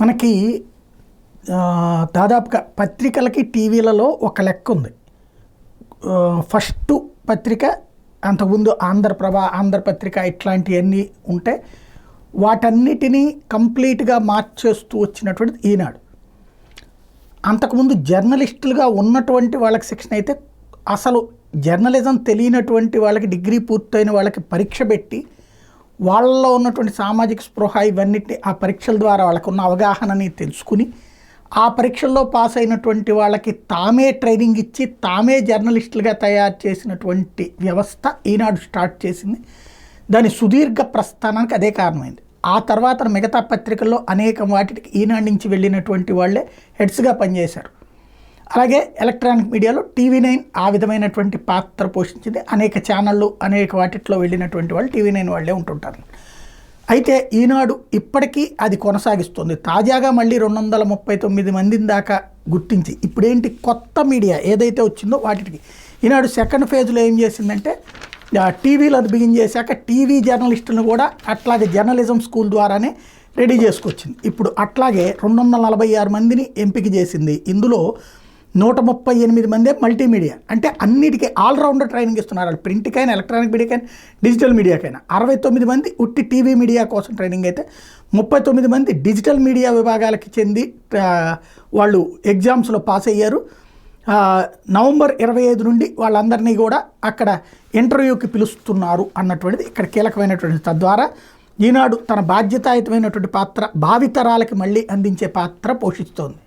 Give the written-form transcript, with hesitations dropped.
మనకి దాదాపుగా పత్రికలకి టీవీలలో ఒక లెక్క ఉంది. ఫస్ట్ పత్రిక, అంతకుముందు ఆంధ్రప్రభ, ఆంధ్రపత్రిక ఇట్లాంటివన్నీ ఉంటే వాటన్నిటినీ కంప్లీట్గా మార్చేస్తూ వచ్చినటువంటిది ఈనాడు. అంతకుముందు జర్నలిస్టులుగా ఉన్నటువంటి వాళ్ళకి శిక్షణ అయితే, అసలు జర్నలిజం తెలియనటువంటి వాళ్ళకి, డిగ్రీ పూర్తయిన వాళ్ళకి పరీక్ష పెట్టి వాళ్ళలో ఉన్నటువంటి సామాజిక స్పృహ ఇవన్నిటిని ఆ పరీక్షల ద్వారా వాళ్ళకు ఉన్న అవగాహనని తెలుసుకుని ఆ పరీక్షల్లో పాస్ అయినటువంటి వాళ్ళకి తామే ట్రైనింగ్ ఇచ్చి తామే జర్నలిస్టులుగా తయారు చేసినటువంటి వ్యవస్థ ఈనాడు స్టార్ట్ చేసింది. దాని సుదీర్ఘ ప్రస్థానానికి అదే కారణమైంది. ఆ తర్వాత మిగతా పత్రికల్లో అనేక వాటికి ఈనాడు నుంచి వెళ్ళినటువంటి వాళ్ళే హెడ్స్గా పనిచేశారు. అలాగే ఎలక్ట్రానిక్ మీడియాలో TV9 ఆ విధమైనటువంటి పాత్ర పోషించింది. అనేక ఛానళ్ళు, అనేక వాటిట్లో వెళ్ళినటువంటి వాళ్ళు TV9 వాళ్ళే ఉంటుంటారు. అయితే ఈనాడు ఇప్పటికీ అది కొనసాగిస్తుంది. తాజాగా మళ్ళీ 239 మందిని దాకా గుర్తించి ఇప్పుడేంటి కొత్త మీడియా ఏదైతే వచ్చిందో వాటికి ఈనాడు సెకండ్ ఫేజ్లో ఏం చేసిందంటే టీవీలో అది బిగిన్ చేశాక టీవీ జర్నలిస్టులను కూడా అట్లాగే జర్నలిజం స్కూల్ ద్వారానే రెడీ చేసుకొచ్చింది. ఇప్పుడు అట్లాగే 246 మందిని ఎంపిక చేసింది. ఇందులో 138 మందే మల్టీమీడియా, అంటే అన్నిటికీ ఆల్రౌండర్ ట్రైనింగ్ ఇస్తున్నారు. వాళ్ళు ప్రింట్కైనా, ఎలక్ట్రానిక్ మీడియాకైనా, డిజిటల్ మీడియాకైనా. 69 మంది ఉట్టి టీవీ మీడియా కోసం ట్రైనింగ్ అయితే 39 మంది డిజిటల్ మీడియా విభాగాలకి చెంది వాళ్ళు ఎగ్జామ్స్లో పాస్ అయ్యారు. నవంబర్ 25 నుండి వాళ్ళందరినీ కూడా అక్కడ ఇంటర్వ్యూకి పిలుస్తున్నారు అన్నటువంటిది ఇక్కడ కీలకమైనటువంటిది. తద్వారా ఈనాడు తన బాధ్యతాయుతమైనటువంటి పాత్ర భావితరాలకి మళ్ళీ అందించే పాత్ర పోషిస్తోంది.